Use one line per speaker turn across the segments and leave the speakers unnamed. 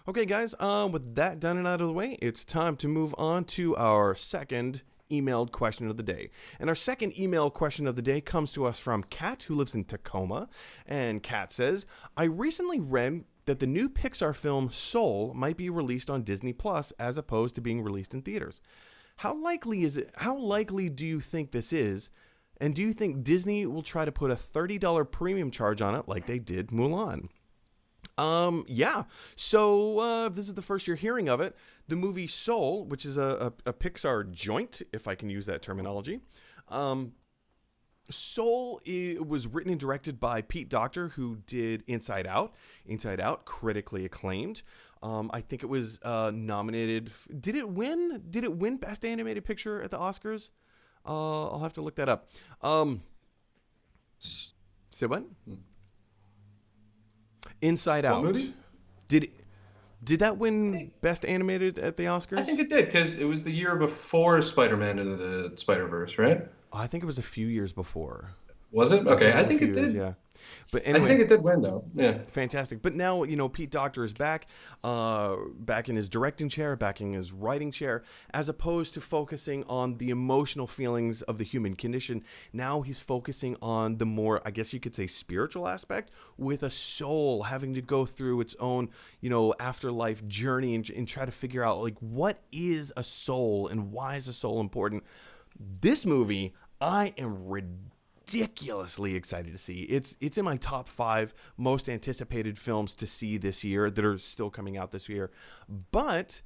Okay, guys, with that done and out of the way, it's time to move on to our second emailed question of the day. And our second email question of the day comes to us from Kat, who lives in Tacoma. And Kat says, I recently read that the new Pixar film Soul might be released on Disney Plus as opposed to being released in theaters. How likely do you think this is? And do you think Disney will try to put a $30 premium charge on it like they did Mulan? Yeah. So, if this is the first you're hearing of it, the movie Soul, which is a Pixar joint, if I can use that terminology, um, Soul was written and directed by Pete Docter, who did Inside Out. Inside Out, critically acclaimed. I think it was nominated. Did it win? Did it win Best Animated Picture at the Oscars? I'll have to look that up. Say what? Inside
What
Out.
movie?
Did did that
I
win
think
Best Animated at the
I
Oscars?
think it did because it was the year before Spider-Man into the Spider-Verse, right?
Oh, I think it was a few years before.
Was it?
I think
Okay,
it
I
was a
think
few
it
years,
did.
yeah. But
I
anyway,
think it did win though. Yeah.
fantastic. But now, Pete Docter is back, back in his directing chair, back in his writing chair, as opposed to focusing on the emotional feelings of the human condition. Now he's focusing on the more, I guess you could say, spiritual aspect, with a soul having to go through its own, afterlife journey and try to figure out, like, what is a soul and why is a soul important. This movie, I am ridiculously excited to see. It's in my top 5 most anticipated films to see this year that are still coming out this year. But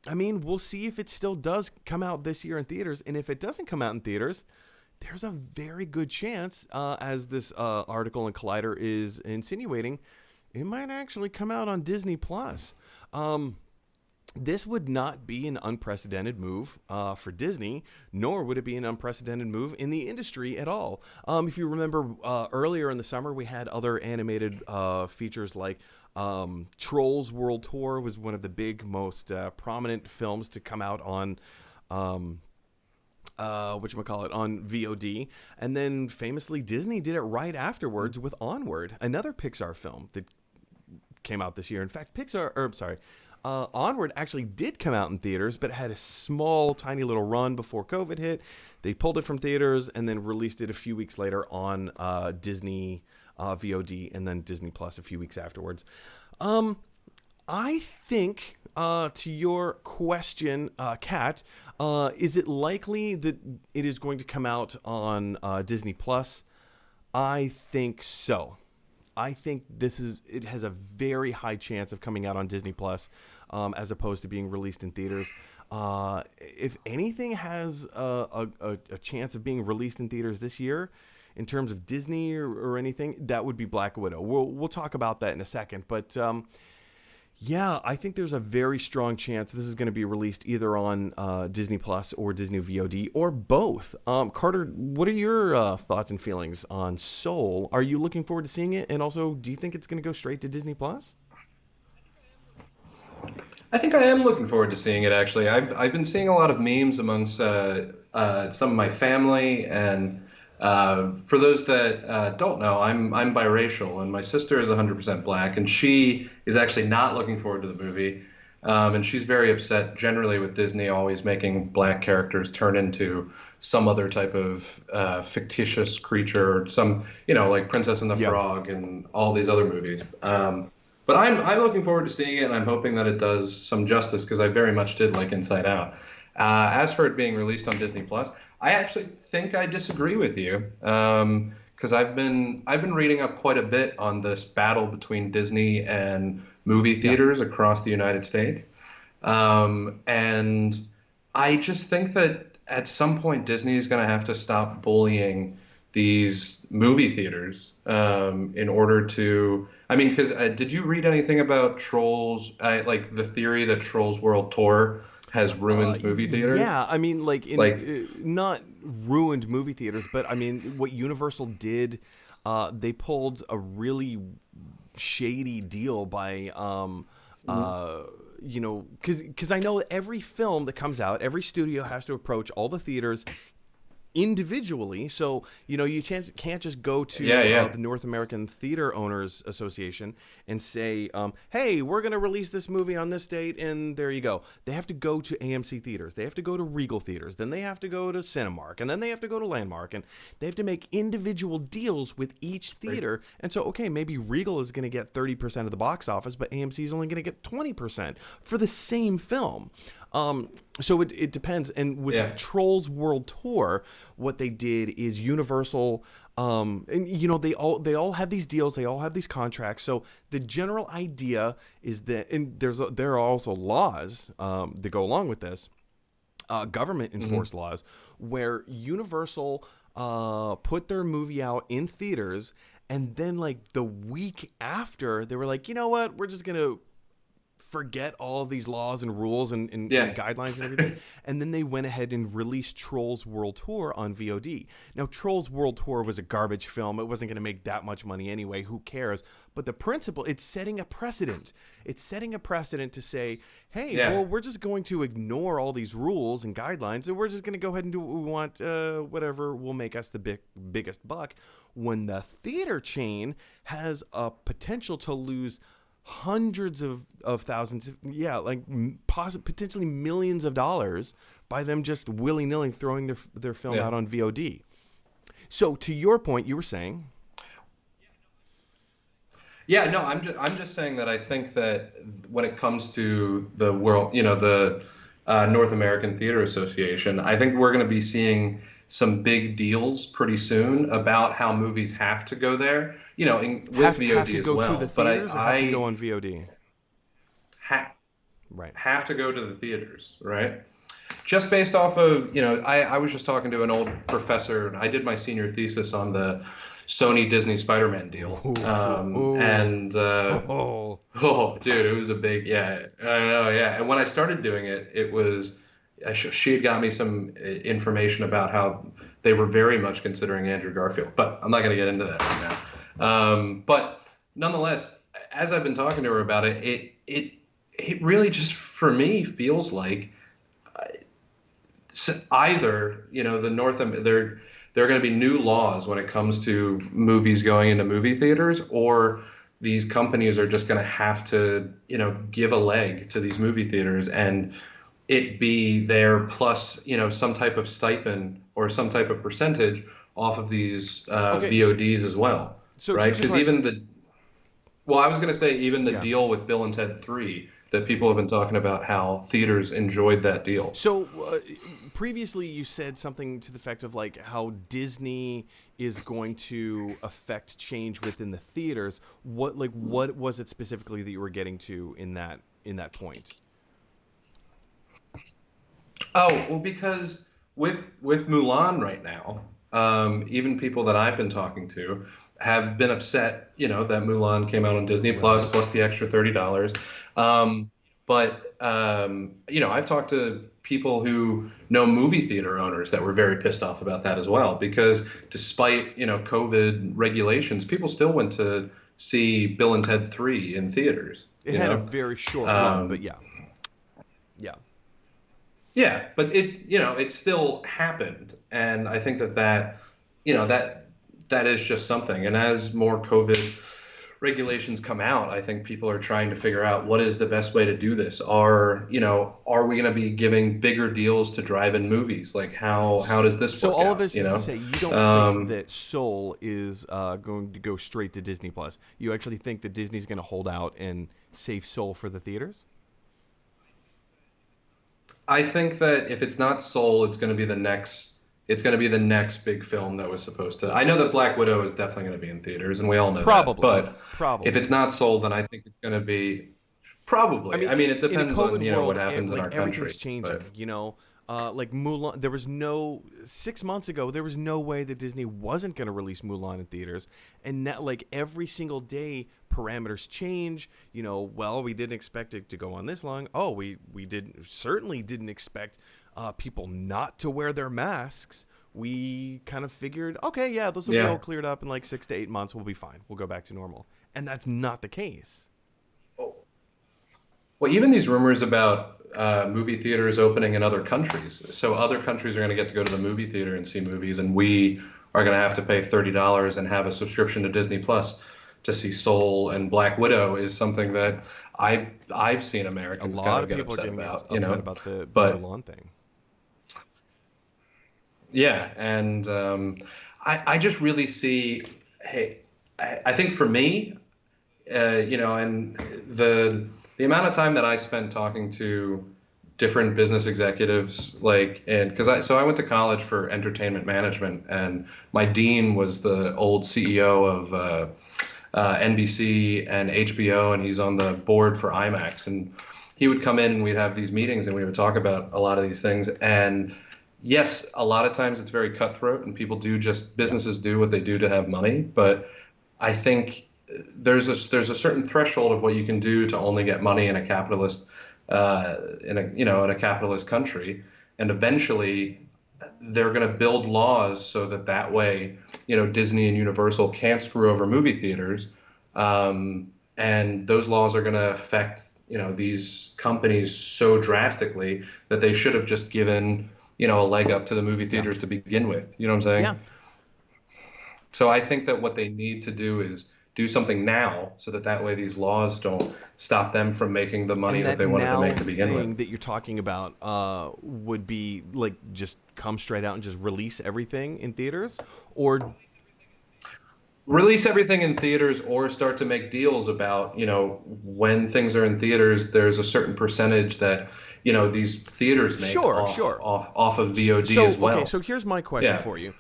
I mean, we'll see if it still does come out this year in theaters, and if it doesn't come out in theaters, there's a very good chance, as this article in Collider is insinuating, it might actually come out on Disney Plus. Um, this would not be an unprecedented move for Disney, nor would it be an unprecedented move in the industry at all. If you remember, earlier in the summer, we had other animated features like Trolls World Tour was one of the big, most prominent films to come out on. Whatchamacallit, on VOD. And then famously, Disney did it right afterwards with Onward, another Pixar film that came out this year. In fact, Onward actually did come out in theaters, but had a small, tiny little run before COVID hit. They pulled it from theaters and then released it a few weeks later on Disney VOD and then Disney Plus a few weeks afterwards. I think, to your question, Kat, is it likely that it is going to come out on Disney Plus? I think so. I think it has a very high chance of coming out on Disney Plus, as opposed to being released in theaters. If anything has a chance of being released in theaters this year, in terms of Disney or anything, that would be Black Widow. We'll talk about that in a second, but yeah, I think there's a very strong chance this is going to be released either on Disney Plus or Disney VOD or both. Carter, what are your thoughts and feelings on Soul? Are you looking forward to seeing it? And also, do you think it's going to go straight to Disney Plus?
I think I am looking forward to seeing it actually. I've been seeing a lot of memes amongst some of my family, and for those that don't know, I'm biracial, and my sister is 100% black, and she is actually not looking forward to the movie, and she's very upset generally with Disney always making black characters turn into some other type of fictitious creature, some like Princess and the
Yeah.
Frog and all these other movies. But I'm looking forward to seeing it, and I'm hoping that it does some justice because I very much did like Inside Out. As for it being released on Disney Plus, I actually think I disagree with you because I've been reading up quite a bit on this battle between Disney and movie
Yeah.
theaters across the United States, and I just think that at some point Disney is going to have to stop bullying these movie theaters in order to. I mean, because did you read anything about Trolls? Like the theory that Trolls World Tour has ruined movie theaters?
Yeah, I mean, like
Like,
not ruined movie theaters, but I mean, what Universal did, they pulled a really shady deal by, because I know every film that comes out, every studio has to approach all the theaters individually. So, you can't just go
Yeah,
to
yeah.
the North American Theater Owners Association and say, hey, we're going to release this movie on this date, and there you go. They have to go to AMC theaters. They have to go to Regal theaters. Then they have to go to Cinemark, and then they have to go to Landmark, and they have to make individual deals with each
Crazy.
theater. And so, okay, maybe Regal is going to get 30% of the box office, but AMC is only going to get 20% for the same film. So it depends. And with
Yeah.
Trolls World Tour, what they did is Universal, and they all have these deals, they all have these contracts. So the general idea is that, and there are also laws that go along with this, government enforced laws, where Universal put their movie out in theaters, and then like the week after, they were like, you know what, we're just gonna forget all of these laws and rules and
Yeah.
guidelines and everything. And then they went ahead and released Trolls World Tour on VOD. Now, Trolls World Tour was a garbage film. It wasn't going to make that much money anyway. Who cares? But the principle, it's setting a precedent. It's setting a precedent to say, hey,
Yeah.
well, we're just going to ignore all these rules and guidelines, and we're just going to go ahead and do what we want, whatever will make us the biggest buck. When the theater chain has a potential to lose hundreds of thousands, yeah, like potentially millions of dollars by them just willy-nilly throwing their film
Yeah.
out on VOD. So to your point, you were saying,
Yeah, no, I'm just saying that I think that when it comes to the world, the North American Theater Association, I think we're going to be seeing some big deals pretty soon about how movies have to go there, with
have
VOD
to
as
go to the
well. But I,
theaters or have to go
I
on VOD?
ha
Right.
have to go to the theaters, right? Just based off of, I was just talking to an old professor. I did my senior thesis on the Sony Disney Spider-Man deal. And
Oh,
Oh, dude, it was a big, yeah, I know, yeah. And when I started doing it, it was, she had got me some information about how they were very much considering Andrew Garfield, but I'm not going to get into that right now. But nonetheless, as I've been talking to her about it, it really just, for me, feels like either, the there are going to be new laws when it comes to movies going into movie theaters, or these companies are just going to have to, give a leg to these movie theaters and it be there plus, some type of stipend or some type of percentage off of these
okay.
VODs as well,
So
right?
here's a
Because
question.
well, I was going to say even the
Yeah.
deal with Bill and Ted 3 that people have been talking about how theaters enjoyed that deal.
So previously, you said something to the effect of like how Disney is going to affect change within the theaters. What was it specifically that you were getting to in that point?
Oh, well, because with Mulan right now, even people that I've been talking to have been upset, that Mulan came out on Disney
Right.
Plus the extra $30. Um, but I've talked to people who know movie theater owners that were very pissed off about that as well, because despite, COVID regulations, people still went to see Bill and Ted 3 in theaters,
It had a very short run, but
Um,
yeah, yeah.
Yeah, but it still happened, and I think that is just something. And as more COVID regulations come out, I think people are trying to figure out what is the best way to do this. Are we going to be giving bigger deals to drive-in movies? Like how does this
So
work
all of
out?
this is to say, you don't think
Um,
that Soul is going to go straight to Disney Plus. You actually think that Disney's going to hold out and save Soul for the theaters?
I think that if it's not Soul, it's going to be the next. It's going to be the next big film that was supposed to. I know that Black Widow is definitely going to be in theaters, and we all know that.
Probably,
But if
probably.
it's not Soul, then I think it's going to be
I
probably.
mean,
I mean, it
in a
depends on
COVID world,
what happens in
like
our
everything's
country.
changing.
But
Like Mulan, there was no 6 months ago. There was no way that Disney wasn't going to release Mulan in theaters, and now, like every single day, parameters change. Well, we didn't expect it to go on this long. Oh, we certainly didn't expect people not to wear their masks. We kind of figured, okay, yeah, this will be all
yeah.
cleared up in like 6 to 8 months. We'll be fine. We'll go back to normal, and that's not the case.
Well, even these rumors about movie theaters opening in other countries. So other countries are going to get to go to the movie theater and see movies, and we are going to have to pay $30 and have a subscription to Disney Plus to see Soul and Black Widow is something that I've seen
A
Americans kind
lot
of
of
get
people are
upset
getting
about,
upset about the
But
Mulan thing.
yeah, and I just really see, hey, I think for me, and the amount of time that I spent talking to different business executives, like, and because I went to college for entertainment management, and my dean was the old CEO of NBC and HBO, and he's on the board for IMAX, and he would come in and we'd have these meetings and we would talk about a lot of these things. And yes, a lot of times it's very cutthroat, and people do just
Yeah.
businesses do what they do to have money, but I think there's a certain threshold of what you can do to only get money in a capitalist in a capitalist country, and eventually they're going to build laws so that way Disney and Universal can't screw over movie theaters, and those laws are going to affect these companies so drastically that they should have just given a leg up to the movie
Yeah.
theaters to begin with. You know what I'm
Yeah.
saying? So I think that what they need to do is do something now so that way these laws don't stop them from making the money
And
that
that
they wanted to
now
make to begin with.
thing that you're talking about would be like just come straight out and just release everything in theaters, or
Release everything in theaters or start to make deals about, when things are in theaters, there's a certain percentage that, these theaters make
sure, sure.
off of VOD as
Okay,
well.
so here's my question
Yeah.
for you.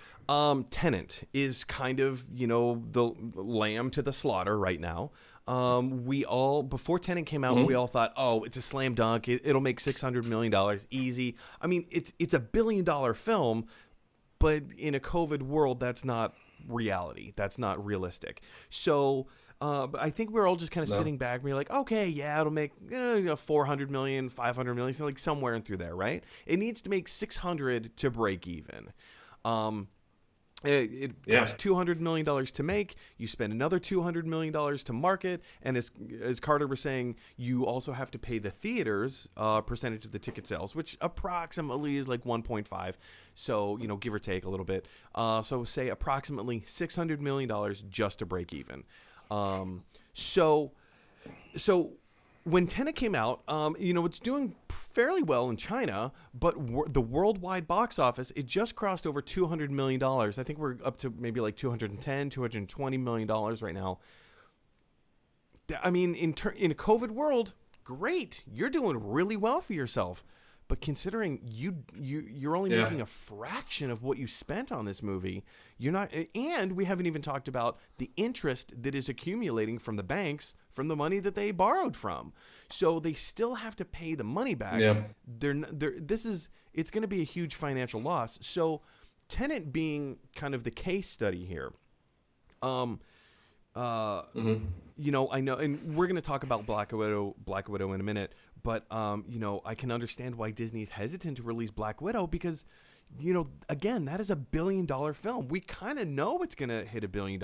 Tenet is kind of, the lamb to the slaughter right now. We all, before Tenet came out, we
Hmm.
all thought, oh, it's a slam dunk. It'll make $600 million easy. I mean, it's a $1 billion film, but in a COVID world, that's not reality. That's not realistic. So but I think we're all just kind of
No.
sitting back and we're like, okay, yeah, it'll make 400 million, 500 million, so like somewhere in through there, right? It needs to make 600 to break even. Um, it
Yeah.
costs $200 million to make. You spend another $200 million to market, and as Carter was saying, you also have to pay the theaters percentage of the ticket sales, which approximately is like 1.5. So give or take a little bit. So say approximately $600 million just to break even. So when Tenet came out, it's doing fairly well in China, but the worldwide box office, it just crossed over $200 million. I think we're up to maybe like 210, $220 million right now. I mean, in a COVID world, great. You're doing really well for yourself. But considering you're only
Yeah.
making a fraction of what you spent on this movie, you're not, and we haven't even talked about the interest that is accumulating from the banks from the money that they borrowed from. So they still have to pay the money back.
Yeah.
It's going to be a huge financial loss. So Tenet being kind of the case study here.
Hmm.
I know, and we're going to talk about Black Widow in a minute, but I can understand why Disney's hesitant to release Black Widow because, again, that is a $1 billion film. We kind of know it's going to hit $1 billion,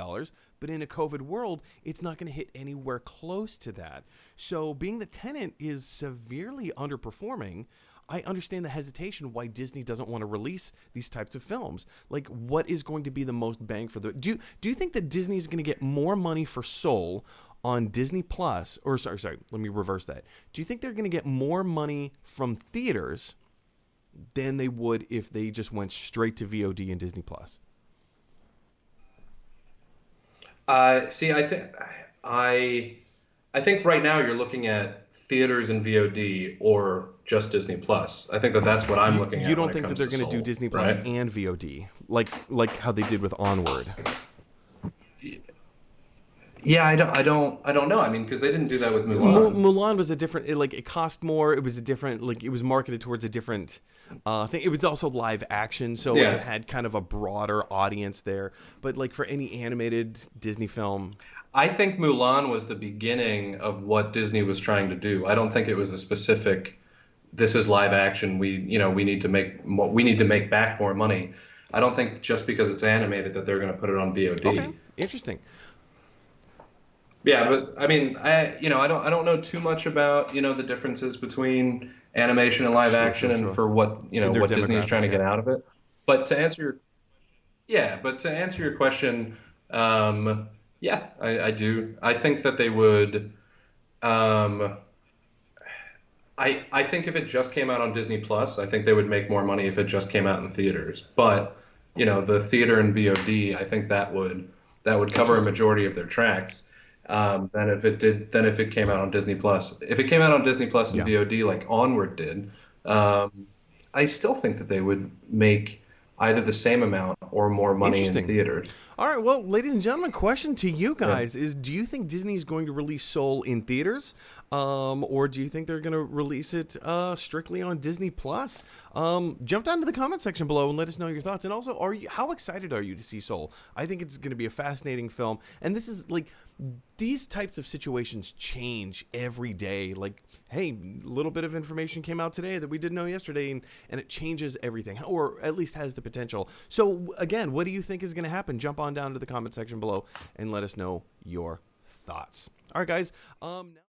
but in a COVID world, it's not going to hit anywhere close to that. So being the Tenet is severely underperforming, I understand the hesitation why Disney doesn't want to release these types of films. Like, what is going to be the most bang for the... Do you think that Disney is going to get more money for Soul on Disney Plus? Or, sorry, let me reverse that. Do you think they're going to get more money from theaters than they would if they just went straight to VOD and Disney Plus?
See, I think right now you're looking at theaters and VOD or just Disney Plus. I think that's what I'm looking
You
at when
don't
it
think that
comes
they're
to
going to do
Soul,
Disney Plus
right?
and VOD, like how they did with Onward?
Yeah, I don't know. I mean, because they didn't do that with Mulan.
Mulan was a different. It cost more. It was a different. Like it was marketed towards a different thing. It was also live action, so it
Yeah.
had kind of a broader audience there. But like for any animated Disney film,
I think Mulan was the beginning of what Disney was trying to do. I don't think it was a specific, this is live action. We need to make back more money. I don't think just because it's animated that they're going to put it on
okay,
VOD.
interesting.
Yeah, but I mean, I don't know too much about, the differences between animation and live
Sure,
action
sure,
and
sure.
for what,
In their
what Disney is trying
demographics,
to
yeah.
get out of it. But to answer your Yeah, but to answer your question, yeah, I do. I think that they would. Um, I think if it just came out on Disney Plus, I think they would make more money if it just came out in theaters. But the theater and VOD, I think that would cover a
Interesting.
majority of their tracks. Than if it came out on Disney Plus. If it came out on Disney Plus and
Yeah.
VOD like Onward did, um, I still think that they would make either the same amount or more money in
Interesting.
theaters.
All right, well, ladies and gentlemen, question to you
Yeah.
guys is: do you think Disney is going to release Soul in theaters, or do you think they're going to release it strictly on Disney Plus? Jump down to the comment section below and let us know your thoughts. And also, how excited are you to see Soul? I think it's going to be a fascinating film, and this is like these types of situations change every day. Like, hey, a little bit of information came out today that we didn't know yesterday, and it changes everything, or at least has the potential. So, again, what do you think is going to happen? Jump on down to the comment section below and let us know your thoughts. All right, guys. Now